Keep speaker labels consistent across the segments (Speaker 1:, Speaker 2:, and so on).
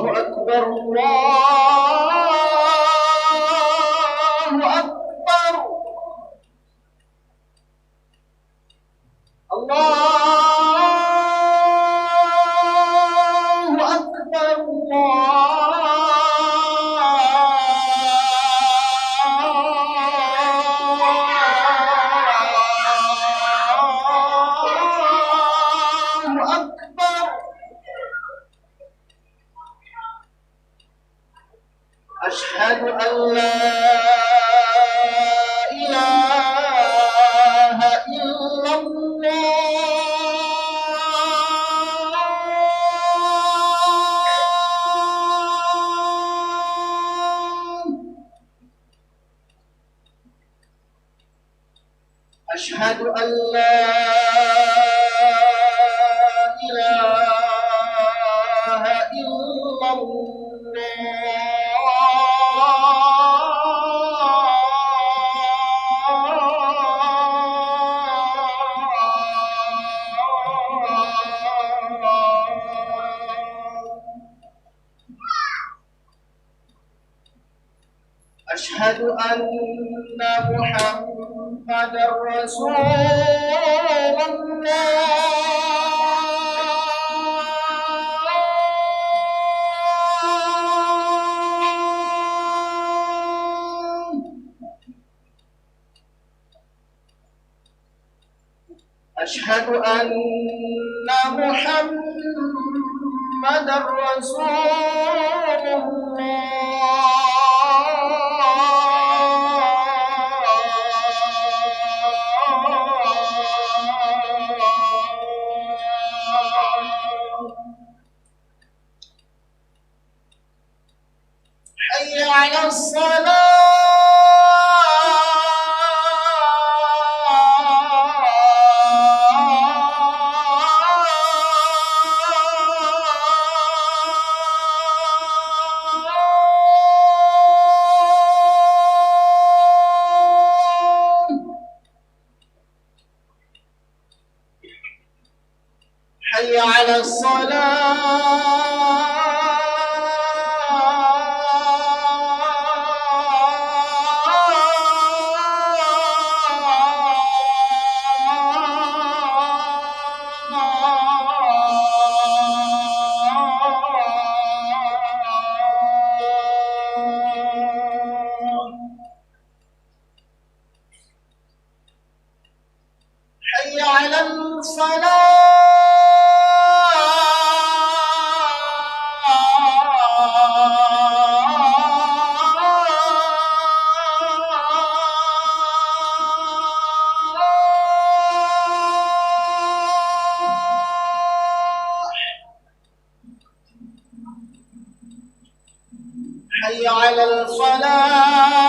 Speaker 1: أكبر الله أكبر الله أكبر الله أكبر أشهد أن لا إله إلا الله أشهد أن لا إله إلا أشهد أن محمدا رسول الله أشهد أن محمدا رسول الله حي على الصلاة حي على الصلاة حي على الصلاة حي على الفلاح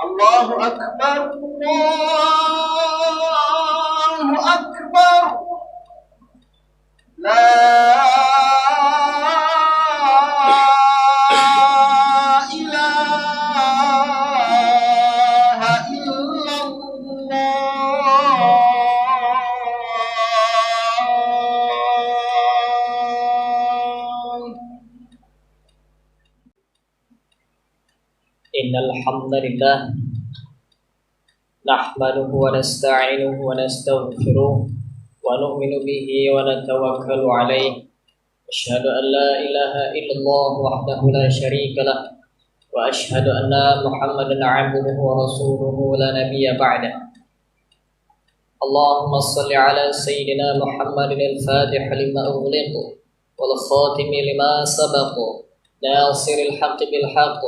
Speaker 1: الله أكبر الله أكبر لا إله إلا الله
Speaker 2: إن الحمد لله نحمده ونستعينه ونستغفره ونؤمن به ونتوكل عليه أشهد أن لا إله إلا الله وحده لا شريك له وأشهد أن محمدا عبده ورسوله لا نبي بعده اللهم صل على سيدنا محمد الفاتح لما أغلق والخاتم لما سبق ناصر الحق بالحق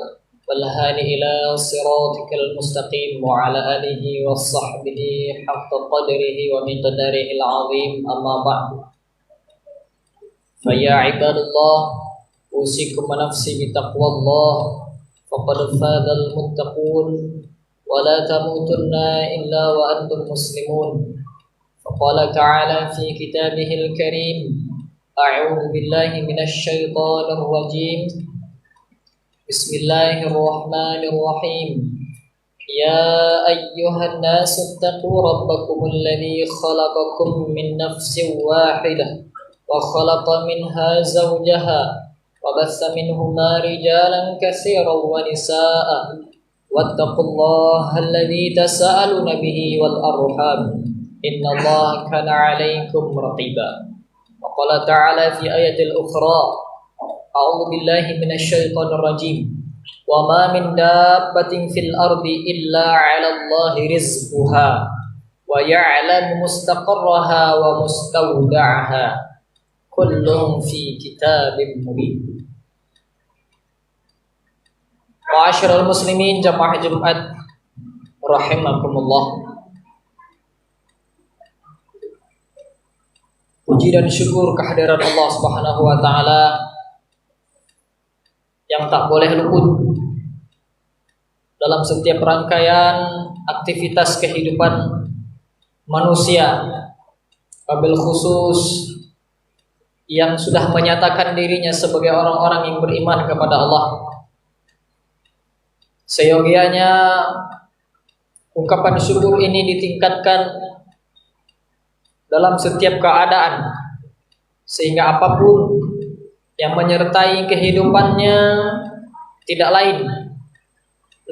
Speaker 2: والهادي إلى صراطك المستقيم وعلى آله وصحبه حق قدره ومقداره العظيم أما بعد فيا عباد الله أوصيكم ونفسي بتقوى الله فقد فاز المتقون ولا تموتن إلا وأنتم مسلمون. فقال تعالى في كتابه الكريم: أعوذ بالله من الشيطان الرجيم. بسم الله الرحمن الرحيم. يا أيها الناس اتقوا ربكم الذي خلقكم من نفس واحدة وخلق منها زوجها وبث منهما رجالا كثيرا ونساء واتقوا الله الذي تساءلون به والأرحام إن الله كان عليكم رقيبا. وقال تعالى في آية أخرى: أعوذ بالله من الشيطان الرجيم. وما من دابة في الأرض إلا على الله رزقها ويعلم مستقرها ومستودعها كل في كتاب مبين. Ma'asyiral muslimin jamaah Jumat rahimakumullah. Puji dan syukur kehadiran Allah Subhanahu wa taala yang tak boleh luput dalam setiap rangkaian aktivitas kehidupan manusia, wabil khusus yang sudah menyatakan dirinya sebagai orang-orang yang beriman kepada Allah. Seyogianya ungkapan syukur ini ditingkatkan dalam setiap keadaan, sehingga apapun yang menyertai kehidupannya tidak lain,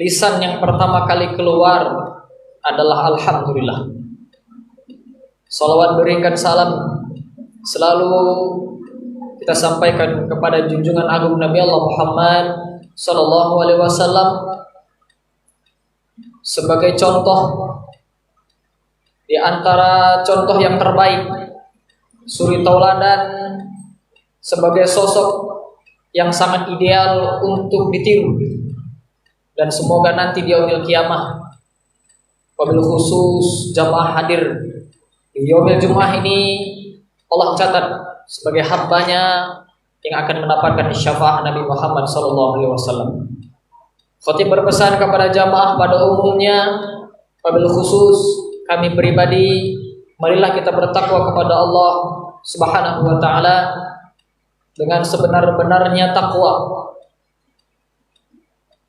Speaker 2: lisan yang pertama kali keluar adalah alhamdulillah. Salawat berikan salam selalu kita sampaikan kepada junjungan agung Nabi Allah Muhammad sallallahu alaihi wasallam sebagai contoh di antara contoh yang terbaik, suri tauladan, sebagai sosok yang sangat ideal untuk ditiru. Dan semoga nanti di yaumil kiamah, wabil khusus jamaah hadir di yaumil Jumat ini, Allah catat sebagai hambanya yang akan mendapatkan syafaat Nabi Muhammad SAW. Khatib berpesan kepada jamaah pada umumnya, wabil khusus kami pribadi, marilah kita bertakwa kepada Allah Subhanahu wa taala dengan sebenar-benarnya takwa.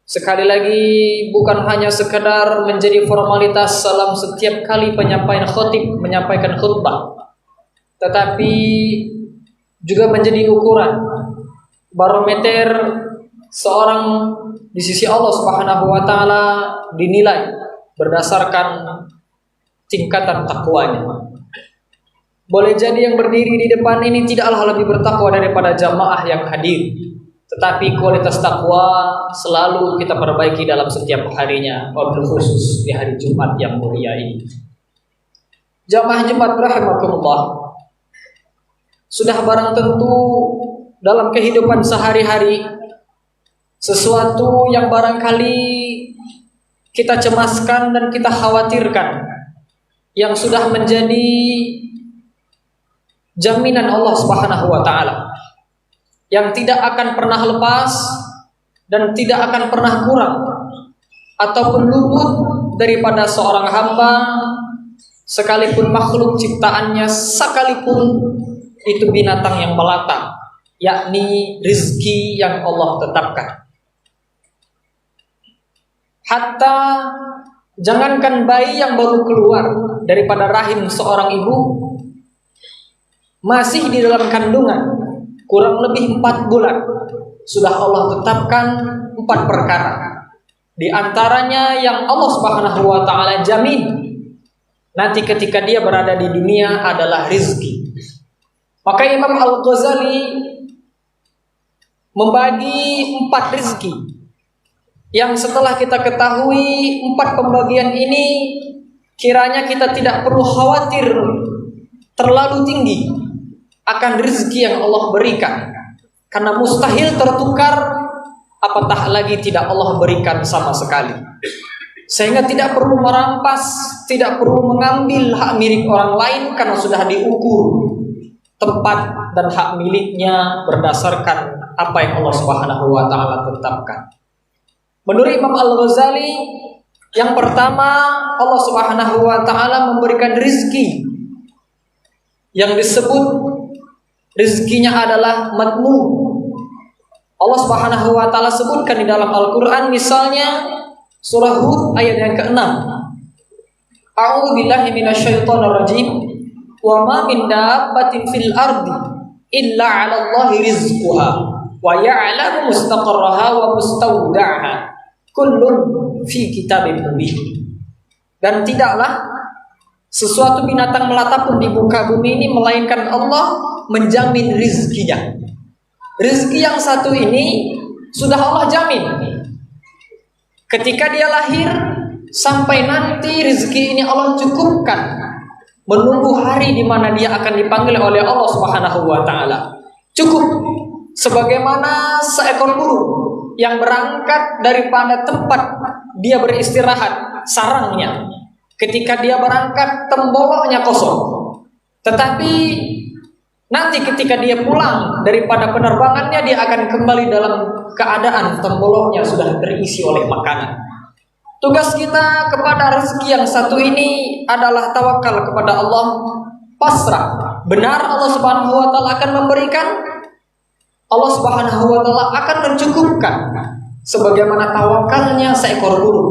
Speaker 2: Sekali lagi, bukan hanya sekedar menjadi formalitas dalam setiap kali penyampaian khatib menyampaikan khutbah, tetapi juga menjadi ukuran barometer seorang di sisi Allah Subhanahu wa taala dinilai berdasarkan tingkatan takwanya. Boleh jadi yang berdiri di depan ini tidaklah lebih bertakwa daripada jamaah yang hadir, tetapi kualitas takwa selalu kita perbaiki dalam setiap harinya, wabil khusus di hari Jumat yang mulia ini. Jamaah Jumat rahimakumullah, sudah barang tentu dalam kehidupan sehari-hari sesuatu yang barangkali kita cemaskan dan kita khawatirkan, yang sudah menjadi jaminan Allah Subhanahu wa taala, yang tidak akan pernah lepas dan tidak akan pernah kurang ataupun luput daripada seorang hamba, sekalipun makhluk ciptaannya, sekalipun itu binatang yang melata, yakni rezeki yang Allah tetapkan. Hatta jangankan bayi yang baru keluar daripada rahim seorang ibu, masih di dalam kandungan kurang lebih 4 bulan, sudah Allah tetapkan 4 perkara. Di antaranya yang Allah Subhanahu wa taala jamin nanti ketika dia berada di dunia adalah rezeki. Maka Imam Al-Ghazali membagi 4 rezeki yang setelah kita ketahui 4 pembagian ini, kiranya kita tidak perlu khawatir terlalu tinggi akan rezeki yang Allah berikan, karena mustahil tertukar, apatah lagi tidak Allah berikan sama sekali. Sehingga tidak perlu merampas, tidak perlu mengambil hak milik orang lain, karena sudah diukur tempat dan hak miliknya berdasarkan apa yang Allah Subhanahu wa taala tetapkan. Menurut Imam Al-Ghazali, Yang pertama, Allah Subhanahu wa taala memberikan rizki yang disebut rizkinya adalah madmun. Allah Subhanahu wa taala sebutkan di dalam Al-Qur'an, misalnya surah Hud ayat yang ke-6. A'udzu billahi minasyaitonir rajim. Wa ma min dabbatin fil ardi illa 'ala Allahi rizquha wa ya'lamu mustaqarraha wa mustawda'aha. Kullun fi kitabim mubin. Dan tidaklah sesuatu binatang melata pun di muka bumi ini melainkan Allah menjamin rizkinya. Rizki yang satu ini sudah Allah jamin. Ketika dia lahir sampai nanti rizki ini Allah cukupkan, menunggu hari di mana dia akan dipanggil oleh Allah Subhanahu wa taala. Cukup sebagaimana seekor burung yang berangkat daripada tempat dia beristirahat, sarangnya. Ketika dia berangkat, temboloknya kosong. Tetapi nanti ketika dia pulang daripada penerbangannya, dia akan kembali dalam keadaan temboloknya sudah terisi oleh makanan. Tugas kita kepada rezeki yang satu ini adalah tawakal kepada Allah, pasrah. Benar Allah Subhanahu wa taala akan memberikan, Allah Subhanahu wa taala akan mencukupkan, sebagaimana tawakalnya seekor burung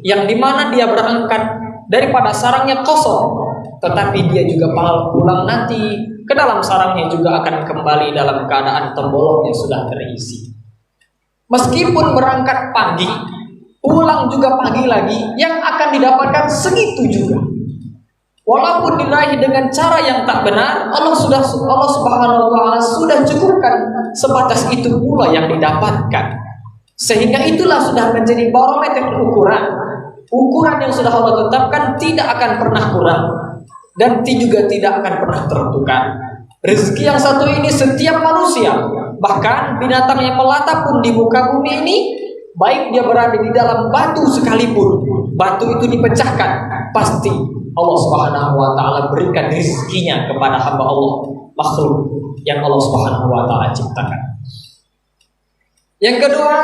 Speaker 2: yang dimana dia berangkat daripada sarangnya kosong, tetapi dia juga pulang nanti ke dalam sarangnya juga akan kembali dalam keadaan temboloknya sudah terisi. Meskipun berangkat pagi, pulang juga pagi lagi, yang akan didapatkan segitu juga. Walaupun diraih dengan cara yang tak benar, Allah Subhanahu wa taala sudah cukupkan sebatas itu pula yang didapatkan. Sehingga itulah sudah menjadi barometer ukuran yang sudah Allah tetapkan, tidak akan pernah kurang dan juga tidak akan pernah tertukar. Rezeki yang satu ini setiap manusia, bahkan binatang yang melata pun di muka bumi ini, baik dia berada di dalam batu sekalipun, batu itu dipecahkan, pasti Allah Subhanahu wa taala berikan rezekinya kepada hamba Allah, makhluk yang Allah Subhanahu wa taala ciptakan. Yang kedua,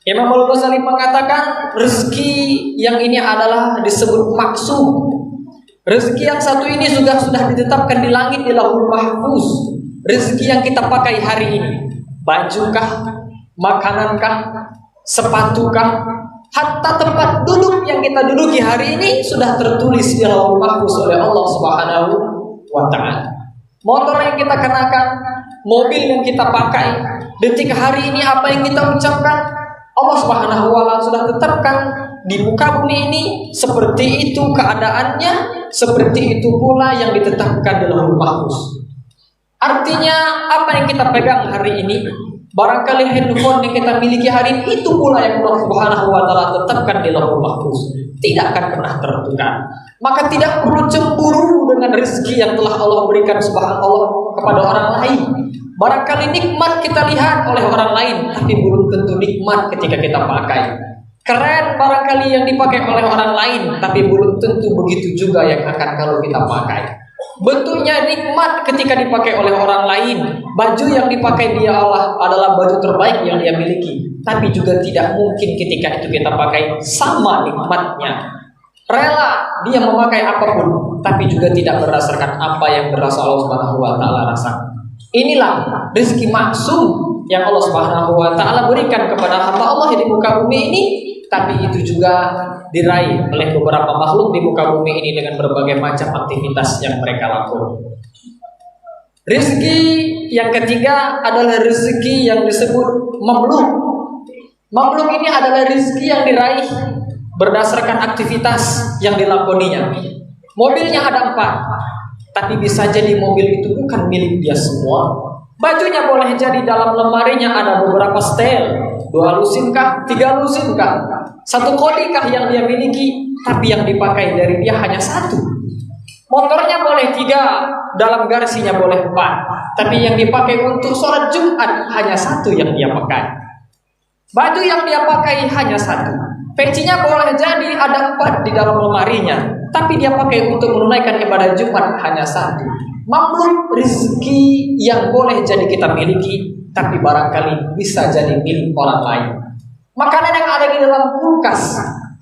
Speaker 2: Imam Al-Ghazali mengatakan rezeki yang ini adalah disebut maksum. Rezeki yang satu ini sudah ditetapkan di langit, di Lauhul Mahfuz. Rezeki yang kita pakai hari ini, bajukah, makanankah, sepatukah, hatta tempat duduk yang kita duduki hari ini sudah tertulis di Lauhul Mahfuz oleh Allah Subhanahu wa taala. Motor yang kita kenakan, mobil yang kita pakai, detik hari ini apa yang kita ucapkan, Allah Subhanahu wa taala sudah tetapkan di muka bumi ini, seperti itu keadaannya, seperti itu pula yang ditetapkan di Lauhul Mahfuz. Artinya apa yang kita pegang hari ini, barangkali handphone yang kita miliki hari ini, itu pula yang Allah Subhanahu wa taala tetapkan di Lauhul Mahfuz, tidak akan pernah tertukar. Maka tidak perlu cemburu dengan rezeki yang telah Allah berikan Subhanahu Allah kepada orang lain. Barangkali nikmat kita lihat oleh orang lain, tapi belum tentu nikmat ketika kita pakai. Keren barangkali yang dipakai oleh orang lain, tapi belum tentu begitu juga yang akan kalau kita pakai. Bentuknya nikmat ketika dipakai oleh orang lain. Baju yang dipakai dia Allah adalah baju terbaik yang dia miliki, tapi juga tidak mungkin ketika itu kita pakai sama nikmatnya. Rela dia memakai apapun, tapi juga tidak berdasarkan apa yang berasal Allah Subhanahu wa taala rasakan. Inilah rezeki maksum yang Allah Subhanahu wa taala berikan kepada hamba Allah di muka bumi ini, tapi itu juga diraih oleh beberapa makhluk di muka bumi ini dengan berbagai macam aktivitas yang mereka lakukan. Rezeki yang ketiga adalah rezeki yang disebut mamluk. Mamluk ini adalah rezeki yang diraih berdasarkan aktivitas yang dilakoninya. Mobilnya ada 4, tapi bisa jadi mobil itu bukan milik dia semua. Bajunya boleh jadi dalam lemarinya ada beberapa setel, 2 lusin kah, 3 lusin kah, 1 kodi kah yang dia miliki, tapi yang dipakai dari dia hanya 1. Motornya boleh 3, dalam garasinya boleh 4, tapi yang dipakai untuk sholat Jumat hanya 1 yang dia pakai. Baju yang dia pakai hanya 1. Pecinya boleh jadi ada 4 di dalam lemarinya, tapi dia pakai untuk menunaikan ibadah Jumat hanya 1. Mamluk rezeki yang boleh jadi kita miliki, tapi barangkali bisa jadi milik orang lain. Makanan yang ada di dalam kulkas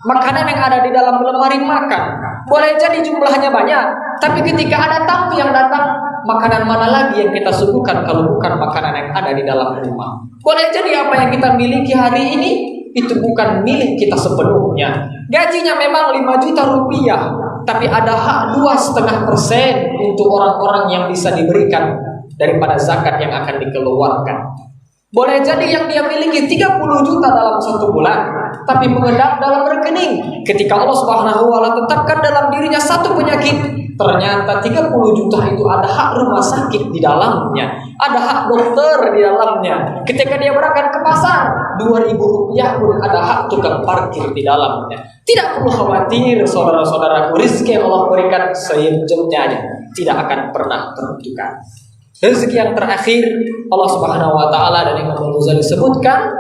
Speaker 3: Makanan yang ada di dalam lemari makan. Boleh jadi jumlahnya banyak, tapi ketika ada tamu yang datang, makanan mana lagi yang kita suguhkan kalau bukan makanan yang ada di dalam rumah. Boleh jadi apa yang kita miliki hari ini itu bukan milik kita sepenuhnya. Gajinya memang 5 juta rupiah, tapi ada hak 2,5% untuk orang-orang yang bisa diberikan daripada zakat yang akan dikeluarkan. Boleh jadi yang dia miliki 30 juta dalam 1 bulan, tapi mengendap dalam rekening. Ketika Allah Subhanahu wa Ta'ala tetapkan dalam dirinya satu penyakit, ternyata 30 juta itu ada hak rumah sakit di dalamnya, ada hak dokter di dalamnya. Ketika dia berangkat ke pasar, 2.000 rupiah pun ada hak tukang parkir di dalamnya. Tidak perlu khawatir saudara-saudaraku, rezeki yang Allah berikan sejumlahnya tidak akan pernah tertukar. Rezeki yang terakhir Allah Subhanahu wa Ta'ala dan Imam Al-Ghazali sebutkan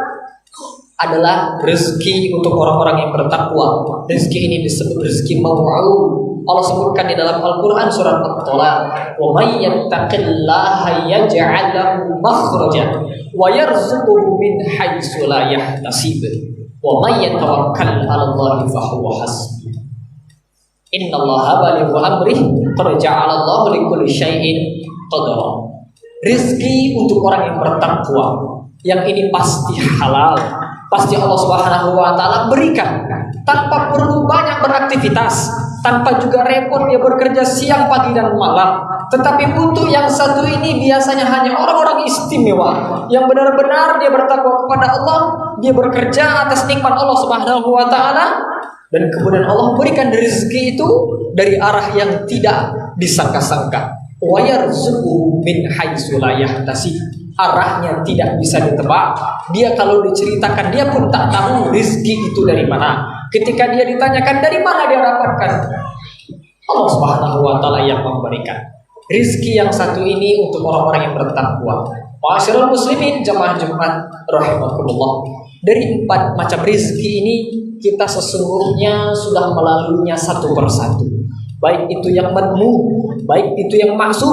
Speaker 3: adalah rezeki untuk orang-orang yang bertakwa. Rezeki ini disebut rezeki maw'ud. Allah sebutkan di dalam Al-Quran surat At-Talaq, wa may yattaqillaha yaj'al lahu makhraja wa yarzuquhu min haitsu la yahtasib wa may yatawakkal 'ala Allahi fa huwa hasbuh. Innallaha balighu amrihi qad ja'ala Allahu likulli syai'in qadara. Rezeki untuk orang yang bertakwa, yang ini pasti halal, pasti Allah Subhanahu wa Ta'ala berikan tanpa perlu banyak beraktivitas, tanpa juga repot dia bekerja siang, pagi dan malam. Tetapi untuk yang satu ini biasanya hanya orang-orang istimewa yang benar-benar dia bertakwa kepada Allah, dia bekerja atas nikmat Allah Subhanahu wa Ta'ala, dan kemudian Allah berikan rezeki itu dari arah yang tidak disangka-sangka. Wa yarzuquhu min haitsu la yahtasib. Arahnya tidak bisa ditebak. Dia kalau diceritakan dia pun tak tahu rezeki itu dari mana. Ketika dia ditanyakan dari mana dia dapatkan, Allah Subhanahu wa Ta'ala yang memberikan. Rezeki yang satu ini untuk orang-orang yang bertakwa. Ma'asyiral muslimin jamaah Jumat rahimakumullah. Dari 4 macam rezeki ini kita sesungguhnya sudah melaluinya satu persatu. Baik itu yang madmu, baik itu yang maksud,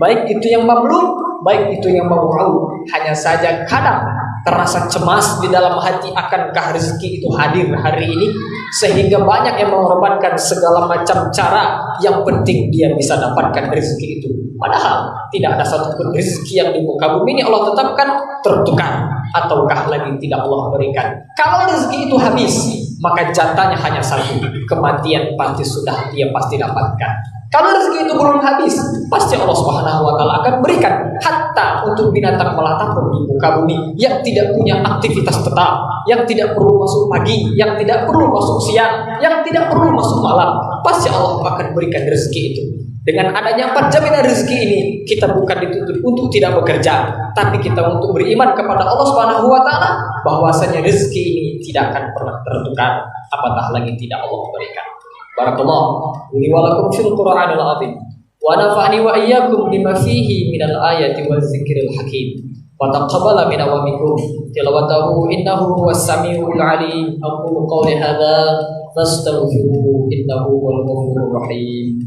Speaker 3: baik itu yang mamluk, baik itu yang maw'ud. Hanya saja kadang terasa cemas di dalam hati, akankah rezeki itu hadir hari ini, sehingga banyak yang mengorbankan segala macam cara, yang penting dia bisa dapatkan rezeki itu. Padahal tidak ada satupun rezeki yang di muka bumi ini Allah tetapkan tertukar, ataukah lagi tidak Allah berikan. Kalau rezeki itu habis, maka jatahnya hanya satu, kematian pasti sudah dia pasti dapatkan. Kalau rezeki itu belum habis, pasti Allah Subhanahu wa Ta'ala akan berikan. Hatta untuk binatang melata pun di muka bumi yang tidak punya aktivitas tetap, yang tidak perlu masuk pagi, yang tidak perlu masuk siang, yang tidak perlu masuk malam, pasti Allah akan berikan rezeki itu. Dengan adanya 4 jaminan rezeki ini, kita bukan dituntut untuk tidak bekerja, tapi kita untuk beriman kepada Allah Subhanahu wa Ta'ala bahwasanya rezeki ini tidak akan pernah tertukar, apatah lagi tidak Allah berikan. Barakallahu li wa lakum fil Qur'anil azim wa nafa'ani wa iyyakum bima fihi minal ayati waz zikril hakim wa taqabbala minna wa minkum tilawatahu innahu huwas samiul alim. Aqulu qawli hadza fastaghfiruhu innahu huwal ghafurur rahim.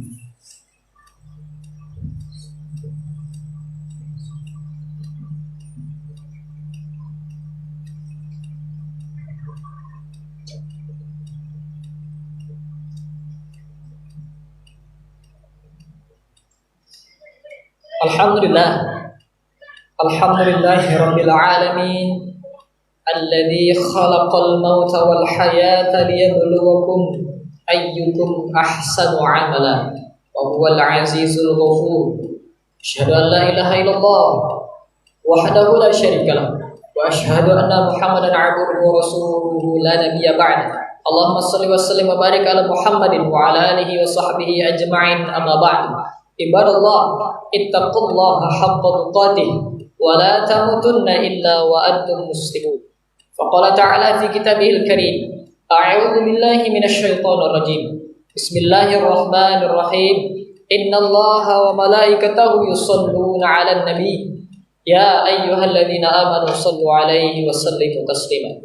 Speaker 3: Alhamdulillahi rabbil alamin alladzi khalaqal mauta wal hayata liyabluwakum ayyukum ahsanu amala wa huwal azizul ghafur. Asyhadu an la ilaha illallah wahdahu la syarika lah wa asyhadu anna Muhammadan 'abduhu wa rasuluhu la nabiyya ba'da. Allahumma shalli wa sallim wa barik ala Muhammadin wa ala alihi wa sahbihi ajma'in, amma ba'du. Ibadallah, ittaqullaha haqqa tuqatih wa la tamutunna illa wa antum muslimun. Faqala ta'ala fi kitabihil karim, a'udzu billahi minasy syaithanir rajim. Bismillahirrahmanirrahim. Innallaha wa malaikatahu yusholluna 'alan nabi. Ya ayyuhalladzina amanu shallu 'alaihi wa sallimu taslima.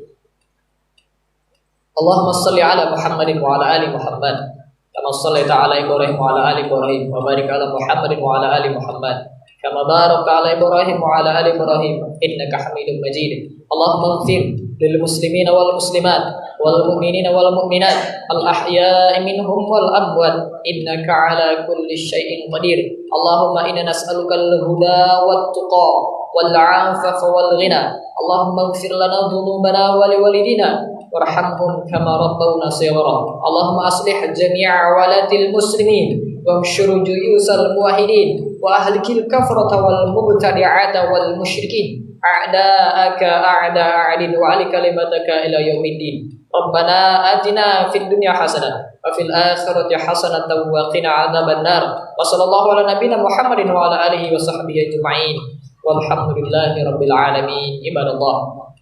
Speaker 3: Allahumma shalli 'ala Muhammadin wa 'ala ali Muhammad kama shallaita 'ala Ibrahim wa 'ala ali Ibrahim wa barik 'ala Muhammadin wa 'ala ali Muhammad
Speaker 2: كما باركت على إبراهيم وعلى آل إبراهيم إنك حميد مجيد. اللهم اغفر للمسلمين والمسلمات والمؤمنين والمؤمنات الأحياء منهم والأموات إنك على كل شيء قدير. اللهم إنا نسألك الهدى والتقى والعافف والغنى. اللهم اغفر لنا ذنوبنا ولوالدينا وارحمهم كما ربونا صغارا. اللهم أصلح جميع ولاة المسلمين وانشر جيوش الموحدين وأهلك الكفرة والمبتدعات والمشركين أعداءك أعداء عدل وعلي كلمتك إلى يوم الدين. ربنا آتنا في الدنيا حسنة وفي الآخرة حسنة وقنا عذاب النار. وصلى الله على نبينا محمد وعلى آله وصحبه أجمعين والحمد لله رب العالمين. عباد الله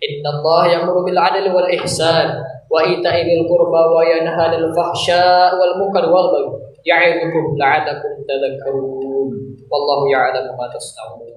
Speaker 2: إن الله يأمر بالعدل والإحسان وإيتاء ذي القربى وينهى عن الفحشاء والمنكر والبغي يعظكم لعلكم تذكرون والله يعلم ما تصنعون.